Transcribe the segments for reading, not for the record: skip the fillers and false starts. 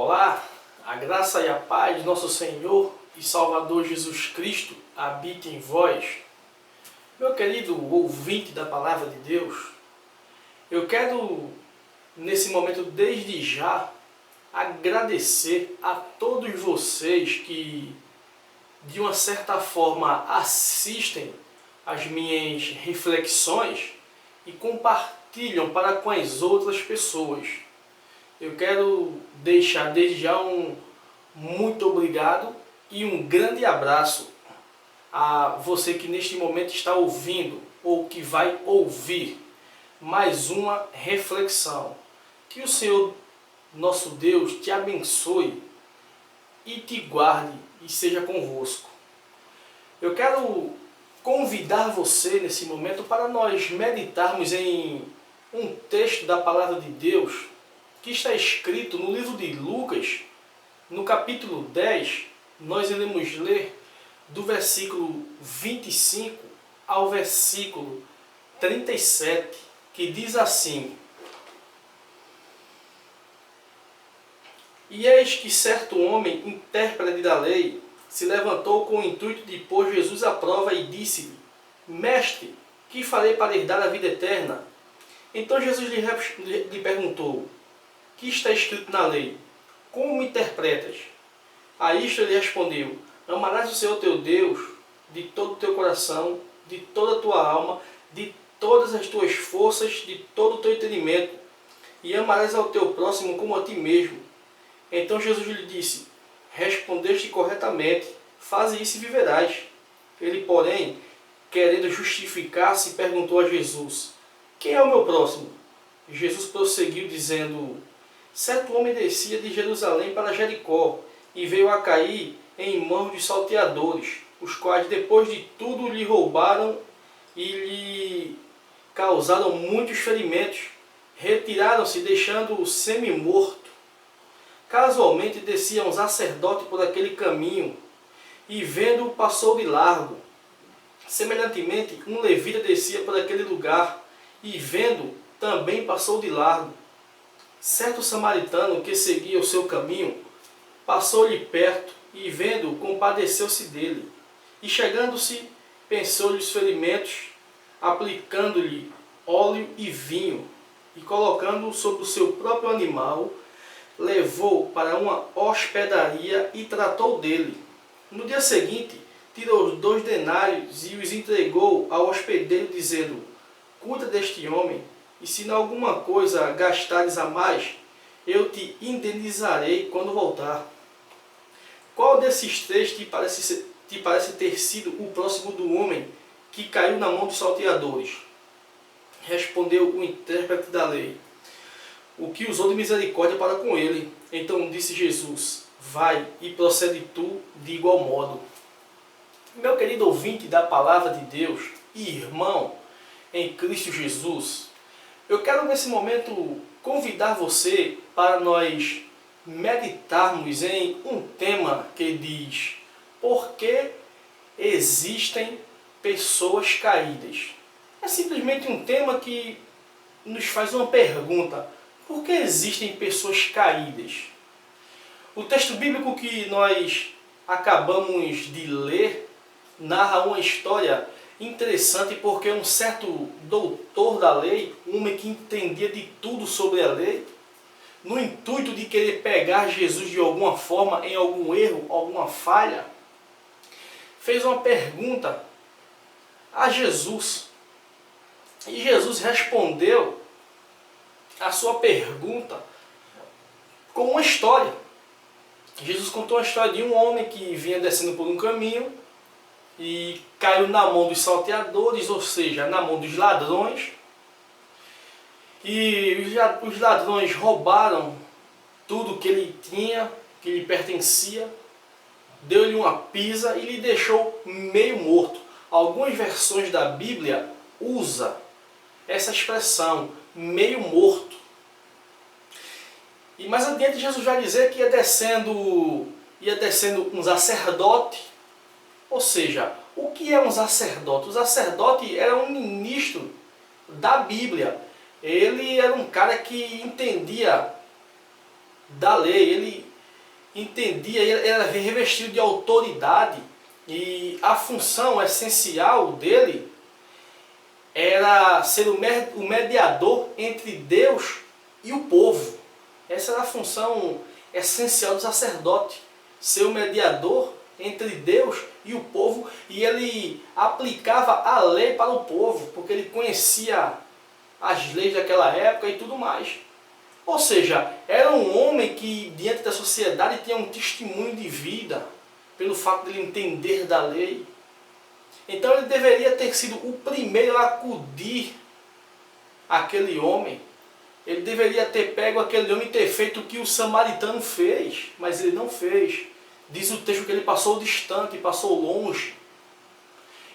Olá, a graça e a paz de nosso Senhor e Salvador Jesus Cristo habite em vós. Meu querido ouvinte da Palavra de Deus, eu quero, nesse momento, desde já, agradecer a todos vocês que, de uma certa forma, assistem às minhas reflexões e compartilham para com as outras pessoas. Eu quero deixar desde já um muito obrigado e um grande abraço a você que neste momento está ouvindo ou que vai ouvir mais uma reflexão. Que o Senhor, nosso Deus, te abençoe e te guarde e seja convosco. Eu quero convidar você nesse momento para nós meditarmos em um texto da Palavra de Deus que está escrito no livro de Lucas, no capítulo 10, nós iremos ler do versículo 25 ao versículo 37, que diz assim: E eis que certo homem, intérprete da lei, se levantou com o intuito de pôr Jesus à prova e disse-lhe: Mestre, que farei para herdar a vida eterna? Então Jesus lhe perguntou: Que está escrito na lei? Como interpretas? A isto ele respondeu: Amarás o Senhor teu Deus de todo o teu coração, de toda a tua alma, de todas as tuas forças, de todo o teu entendimento, e amarás ao teu próximo como a ti mesmo. Então Jesus lhe disse: Respondeste corretamente, faze isso e viverás. Ele, porém, querendo justificar-se, perguntou a Jesus: Quem é o meu próximo? Jesus prosseguiu dizendo: Certo homem descia de Jerusalém para Jericó e veio a cair em mãos de salteadores, os quais depois de tudo lhe roubaram e lhe causaram muitos ferimentos. Retiraram-se, deixando-o semi-morto. Casualmente descia um sacerdote por aquele caminho e, vendo-o, passou de largo. Semelhantemente, um levita descia por aquele lugar e, vendo, também passou de largo. Certo samaritano que seguia o seu caminho passou-lhe perto e, vendo-o, compadeceu-se dele. E, chegando-se, pensou-lhe os ferimentos, aplicando-lhe óleo e vinho, e, colocando-o sobre o seu próprio animal, levou-o para uma hospedaria e tratou dele. No dia seguinte, tirou os 2 denários e os entregou ao hospedeiro, dizendo: Cuida deste homem, e se em alguma coisa gastares a mais, eu te indenizarei quando voltar. Qual desses 3 te parece ter sido o próximo do homem que caiu na mão dos salteadores? Respondeu o intérprete da lei: O que usou de misericórdia para com ele. Então disse Jesus: Vai e procede tu de igual modo. Meu querido ouvinte da Palavra de Deus e irmão em Cristo Jesus, eu quero nesse momento convidar você para nós meditarmos em um tema que diz: Por que existem pessoas caídas? É simplesmente um tema que nos faz uma pergunta: por que existem pessoas caídas? O texto bíblico que nós acabamos de ler narra uma história interessante, porque um certo doutor da lei, um homem que entendia de tudo sobre a lei, no intuito de querer pegar Jesus de alguma forma, em algum erro, alguma falha, fez uma pergunta a Jesus. E Jesus respondeu a sua pergunta com uma história. Jesus contou a história de um homem que vinha descendo por um caminho e caiu na mão dos salteadores, ou seja, na mão dos ladrões. E os ladrões roubaram tudo que ele tinha, que lhe pertencia, deu-lhe uma pisa e lhe deixou meio morto. Algumas versões da Bíblia usam essa expressão, meio morto. E mais adiante Jesus vai dizer que ia descendo um sacerdote. Ou seja, o que é um sacerdote? O sacerdote era um ministro da Bíblia. Ele era um cara que entendia da lei, ele entendia, ele era revestido de autoridade, e a função essencial dele era ser o mediador entre Deus e o povo. Essa era a função essencial do sacerdote, ser o mediador entre Deus e o povo, e ele aplicava a lei para o povo, porque ele conhecia as leis daquela época e tudo mais. Ou seja, era um homem que diante da sociedade tinha um testemunho de vida, pelo fato de ele entender da lei. Então ele deveria ter sido o primeiro a acudir àquele homem. Ele deveria ter pego aquele homem e ter feito o que o samaritano fez, mas ele não fez. Diz o texto que ele passou distante, passou longe.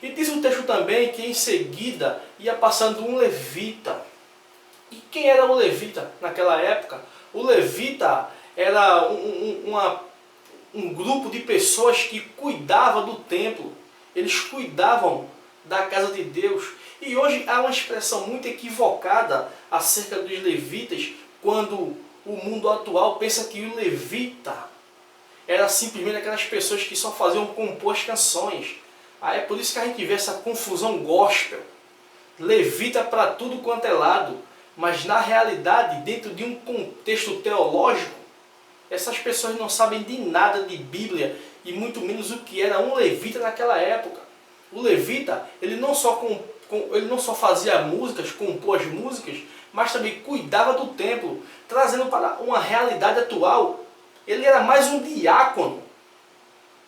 E diz o texto também que em seguida ia passando um levita. E quem era o levita naquela época? O levita era um grupo de pessoas que cuidava do templo. Eles cuidavam da casa de Deus. E hoje há uma expressão muito equivocada acerca dos levitas, quando o mundo atual pensa que o levita era simplesmente aquelas pessoas que só faziam compor as canções. É por isso que a gente vê essa confusão gospel. Levita para tudo quanto é lado. Mas na realidade, dentro de um contexto teológico, essas pessoas não sabem de nada de Bíblia, e muito menos o que era um levita naquela época. O levita, ele não só fazia músicas, compôs músicas, mas também cuidava do templo, trazendo para uma realidade atual. Ele era mais um diácono.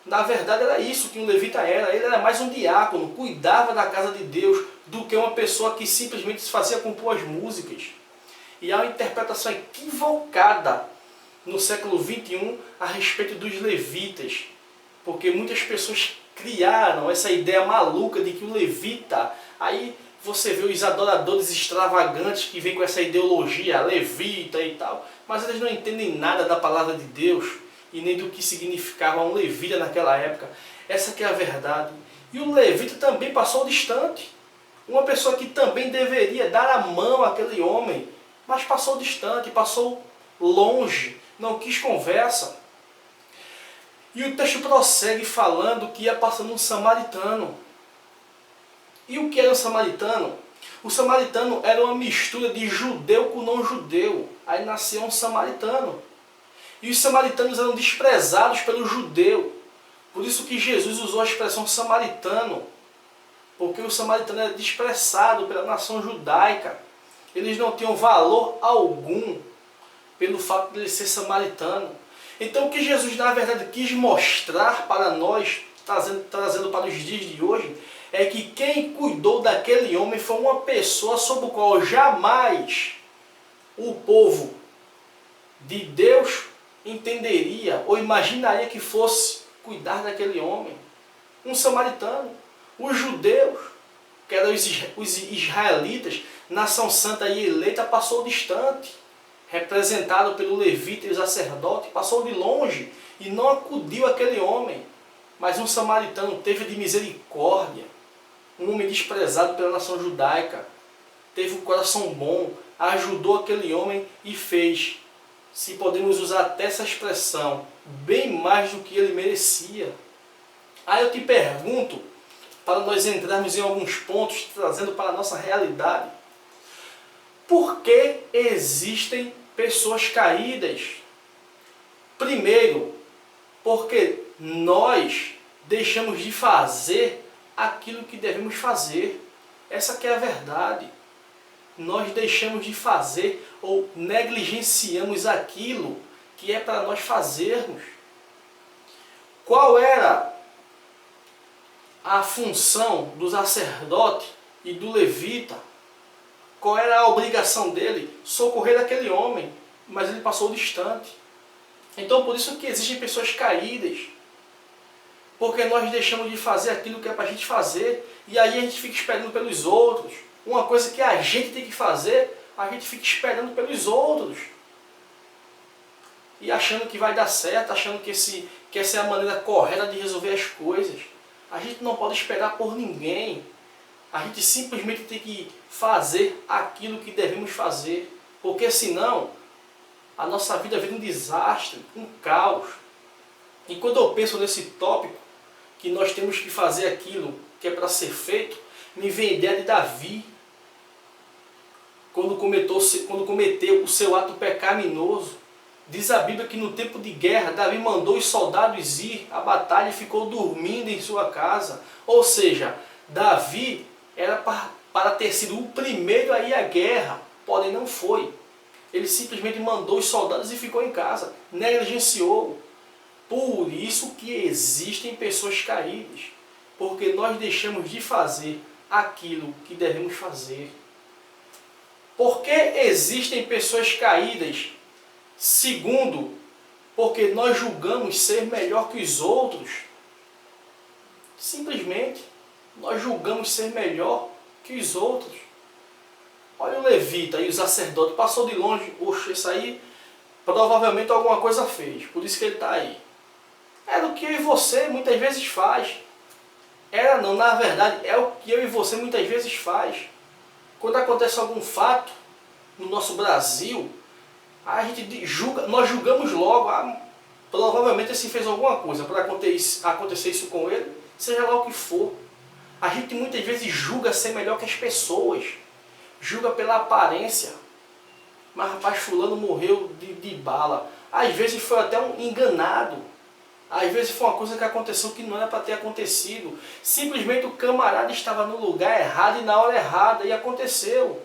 Na verdade era isso que um levita era. Ele era mais um diácono, cuidava da casa de Deus, do que uma pessoa que simplesmente se fazia compor as músicas. E há uma interpretação equivocada no século XXI a respeito dos levitas, porque muitas pessoas criaram essa ideia maluca de que o levita, aí você vê os adoradores extravagantes que vêm com essa ideologia levita e tal, mas eles não entendem nada da palavra de Deus e nem do que significava um levita naquela época. Essa que é a verdade. E o levita também passou distante. Uma pessoa que também deveria dar a mão àquele homem, mas passou distante, passou longe, não quis conversa. E o texto prossegue falando que ia passando um samaritano. E o que era um samaritano? O samaritano era uma mistura de judeu com não judeu. Aí nasceu um samaritano. E os samaritanos eram desprezados pelo judeu. Por isso que Jesus usou a expressão samaritano. Porque o samaritano era desprezado pela nação judaica. Eles não tinham valor algum pelo fato de ele ser samaritano. Então o que Jesus na verdade quis mostrar para nós, trazendo para os dias de hoje, é que quem cuidou daquele homem foi uma pessoa sobre o qual jamais o povo de Deus entenderia ou imaginaria que fosse cuidar daquele homem. Um samaritano. Os judeus, que eram os israelitas, nação santa e eleita, passou distante, representado pelo levita e o sacerdote, passou de longe e não acudiu àquele homem. Mas um samaritano teve de misericórdia, um homem desprezado pela nação judaica, teve um coração bom, ajudou aquele homem e fez, se podemos usar até essa expressão, bem mais do que ele merecia. Aí eu te pergunto, para nós entrarmos em alguns pontos, trazendo para a nossa realidade, por que existem pessoas caídas? Primeiro, porque nós deixamos de fazer aquilo que devemos fazer. Essa que é a verdade. Nós deixamos de fazer ou negligenciamos aquilo que é para nós fazermos. Qual era a função do sacerdote e do levita? Qual era a obrigação dele? Socorrer aquele homem, mas ele passou distante. Então por isso que existem pessoas caídas, porque nós deixamos de fazer aquilo que é para a gente fazer, e aí a gente fica esperando pelos outros. Uma coisa que a gente tem que fazer, a gente fica esperando pelos outros, e achando que vai dar certo, achando que essa é a maneira correta de resolver as coisas. A gente não pode esperar por ninguém. A gente simplesmente tem que fazer aquilo que devemos fazer. Porque senão, a nossa vida vira um desastre, um caos. E quando eu penso nesse tópico, que nós temos que fazer aquilo que é para ser feito, me vem a ideia de Davi, quando cometeu o seu ato pecaminoso. Diz a Bíblia que no tempo de guerra, Davi mandou os soldados ir à batalha e ficou dormindo em sua casa. Ou seja, Davi era para ter sido o primeiro a ir à guerra, porém não foi. Ele simplesmente mandou os soldados e ficou em casa, negligenciou. Por isso que existem pessoas caídas, porque nós deixamos de fazer aquilo que devemos fazer. Por que existem pessoas caídas? Segundo, porque nós julgamos ser melhor que os outros. Simplesmente, nós julgamos ser melhor que os outros. Olha o levita e o sacerdote, passou de longe, oxe, isso aí provavelmente alguma coisa fez, por isso que ele está aí. Era o que eu e você muitas vezes faz. Era não, na verdade, é o que eu e você muitas vezes faz. Quando acontece algum fato no nosso Brasil, a gente julga, nós julgamos logo, provavelmente assim fez alguma coisa para acontecer isso com ele, seja lá o que for. A gente muitas vezes julga ser melhor que as pessoas, julga pela aparência. Mas rapaz, fulano morreu de bala. Às vezes foi até um enganado. Às vezes foi uma coisa que aconteceu que não era para ter acontecido. Simplesmente o camarada estava no lugar errado e na hora errada e aconteceu.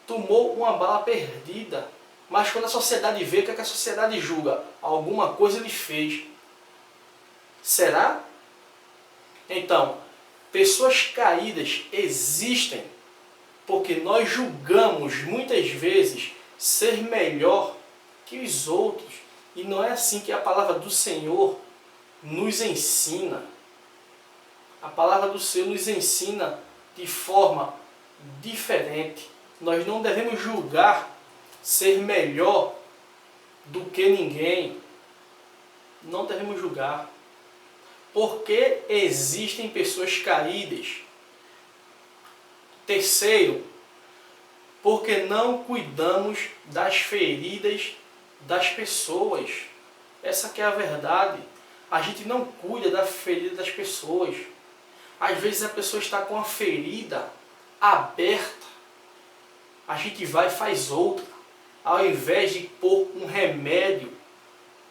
Tomou uma bala perdida. Mas quando a sociedade vê, o que é que a sociedade julga? Alguma coisa ele fez. Será? Então, pessoas caídas existem porque nós julgamos muitas vezes ser melhor que os outros. E não é assim que a palavra do Senhor nos ensina. A palavra do Senhor nos ensina de forma diferente. Nós não devemos julgar ser melhor do que ninguém. Não devemos julgar. Porque existem pessoas caídas. Terceiro, porque não cuidamos das feridas das pessoas. Essa que é a verdade. A gente não cuida da ferida das pessoas. Às vezes a pessoa está com a ferida aberta. A gente vai e faz outra. Ao invés de pôr um remédio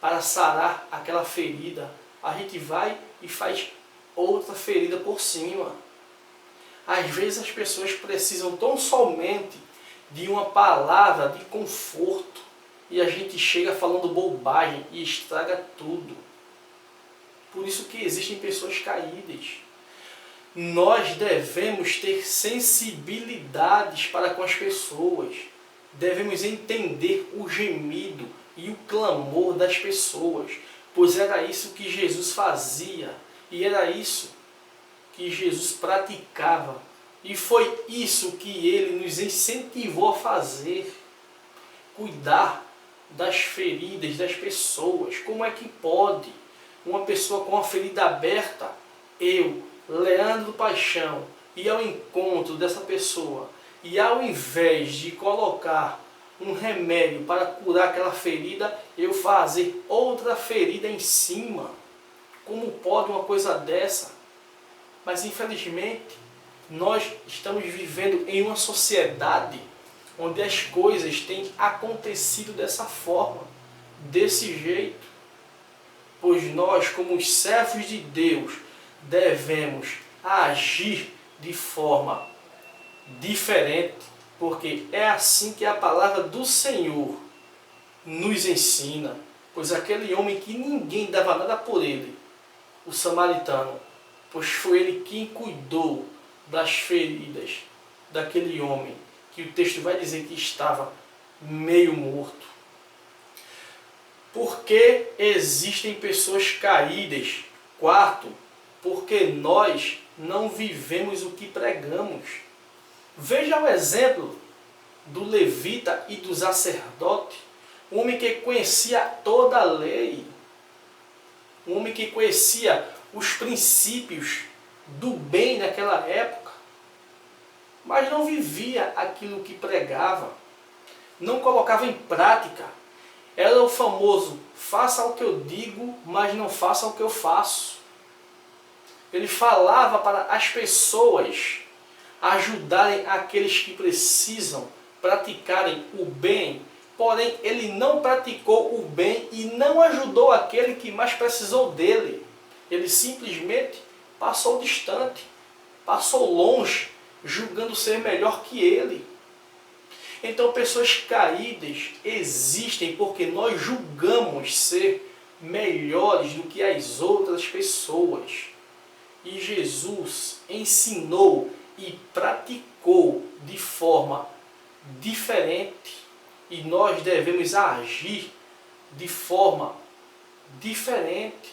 para sarar aquela ferida, a gente vai e faz outra ferida por cima. Às vezes as pessoas precisam tão somente de uma palavra de conforto e a gente chega falando bobagem e estraga tudo. Por isso que existem pessoas caídas. Nós devemos ter sensibilidades para com as pessoas. Devemos entender o gemido e o clamor das pessoas, pois era isso que Jesus fazia e era isso que Jesus praticava. E foi isso que ele nos incentivou a fazer. Cuidar das feridas das pessoas. Como é que pode uma pessoa com a ferida aberta, eu, Leandro Paixão, ir ao encontro dessa pessoa e ao invés de colocar um remédio para curar aquela ferida, eu fazer outra ferida em cima? Como pode uma coisa dessa? Mas infelizmente, nós estamos vivendo em uma sociedade onde as coisas têm acontecido dessa forma, desse jeito. Pois nós, como os servos de Deus, devemos agir de forma diferente, porque é assim que a palavra do Senhor nos ensina. Pois aquele homem que ninguém dava nada por ele, o samaritano, pois foi ele quem cuidou das feridas daquele homem, que o texto vai dizer que estava meio morto. Por que existem pessoas caídas? Quarto, porque nós não vivemos o que pregamos. Veja o exemplo do levita e do sacerdote, um homem que conhecia toda a lei, um homem que conhecia os princípios do bem naquela época, mas não vivia aquilo que pregava, não colocava em prática. Era o famoso, faça o que eu digo, mas não faça o que eu faço. Ele falava para as pessoas ajudarem aqueles que precisam praticarem o bem, porém ele não praticou o bem e não ajudou aquele que mais precisou dele. Ele simplesmente passou distante, passou longe, julgando ser melhor que ele. Então pessoas caídas existem porque nós julgamos ser melhores do que as outras pessoas. E Jesus ensinou e praticou de forma diferente. E nós devemos agir de forma diferente.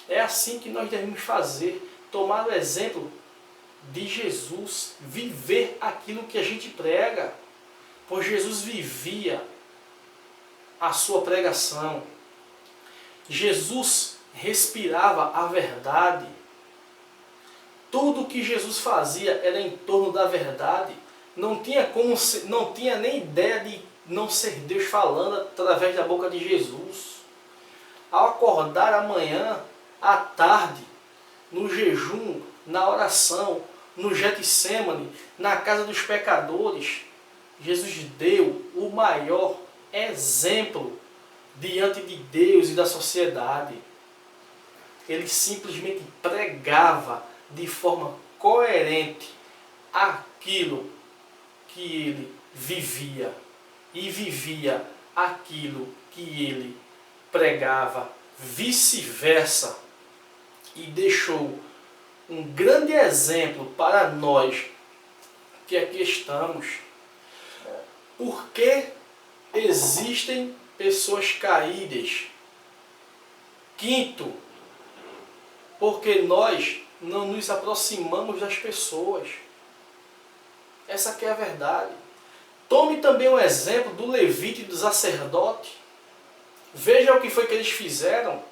É assim que nós devemos fazer. Tomar o exemplo de Jesus. Viver aquilo que a gente prega. Pois Jesus vivia a sua pregação. Jesus respirava a verdade. Tudo que Jesus fazia era em torno da verdade. Não tinha nem ideia de não ser Deus falando através da boca de Jesus. Ao acordar amanhã, à tarde, no jejum, na oração, no Getsêmani, na casa dos pecadores, Jesus deu o maior exemplo diante de Deus e da sociedade. Ele simplesmente pregava de forma coerente aquilo que ele vivia e vivia aquilo que ele pregava, vice-versa, e deixou um grande exemplo para nós que aqui estamos. Por que existem pessoas caídas? Quinto, porque nós não nos aproximamos das pessoas. Essa aqui é a verdade. Tome também o exemplo do levita e do sacerdote. Veja o que foi que eles fizeram.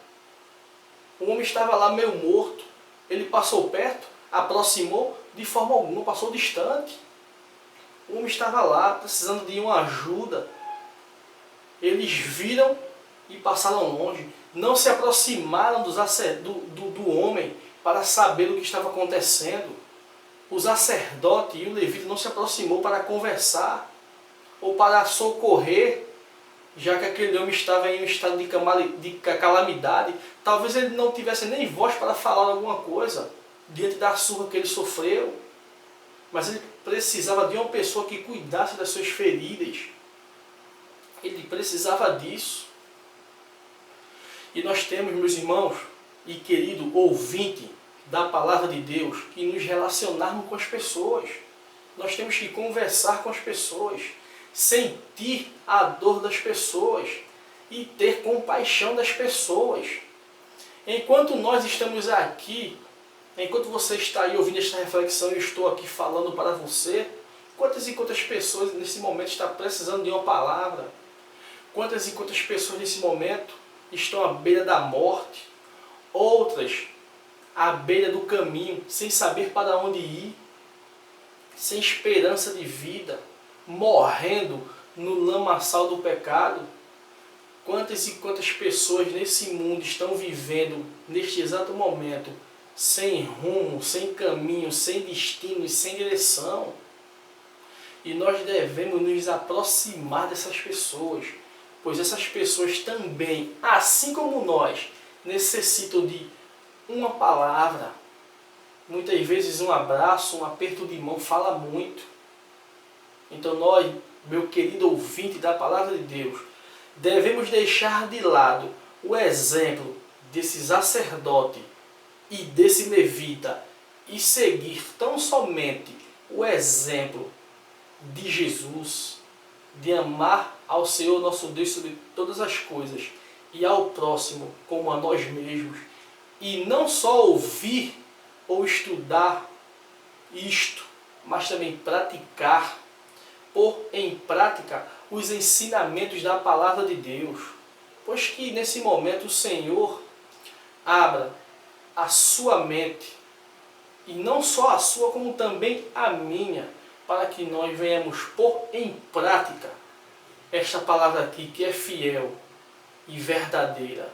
O homem estava lá meio morto. Ele passou perto, aproximou, de forma alguma, passou distante. O homem estava lá, precisando de uma ajuda. Eles viram e passaram longe. Não se aproximaram do homem para saber o que estava acontecendo. O sacerdote e o levita não se aproximou para conversar ou para socorrer, já que aquele homem estava em um estado de calamidade. Talvez ele não tivesse nem voz para falar alguma coisa diante da surra que ele sofreu, mas ele precisava de uma pessoa que cuidasse das suas feridas. Ele precisava disso. E nós temos, meus irmãos e querido ouvinte da palavra de Deus, que nos relacionarmos com as pessoas. Nós temos que conversar com as pessoas, sentir a dor das pessoas e ter compaixão das pessoas. Enquanto nós estamos aqui, enquanto você está aí ouvindo esta reflexão, eu estou aqui falando para você, quantas e quantas pessoas nesse momento estão precisando de uma palavra? Quantas e quantas pessoas nesse momento estão à beira da morte? Outras à beira do caminho, sem saber para onde ir, sem esperança de vida, morrendo no lamaçal do pecado. Quantas e quantas pessoas nesse mundo estão vivendo, neste exato momento, sem rumo, sem caminho, sem destino e sem direção? E nós devemos nos aproximar dessas pessoas, pois essas pessoas também, assim como nós, necessitam de uma palavra. Muitas vezes um abraço, um aperto de mão fala muito. Então nós, meu querido ouvinte da palavra de Deus, devemos deixar de lado o exemplo desse sacerdote e desse levita e seguir tão somente o exemplo de Jesus, de amar ao Senhor nosso Deus sobre todas as coisas e ao próximo como a nós mesmos. E não só ouvir ou estudar isto, mas também praticar, pôr em prática os ensinamentos da palavra de Deus. Pois que nesse momento o Senhor abra a sua mente, e não só a sua, como também a minha, para que nós venhamos pôr em prática esta palavra aqui que é fiel e verdadeira,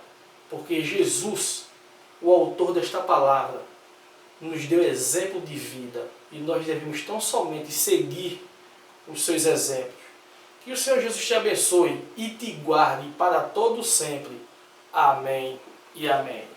porque Jesus, o autor desta palavra, nos deu exemplo de vida e nós devemos tão somente seguir os seus exemplos. Que o Senhor Jesus te abençoe e te guarde para todo sempre. Amém e amém.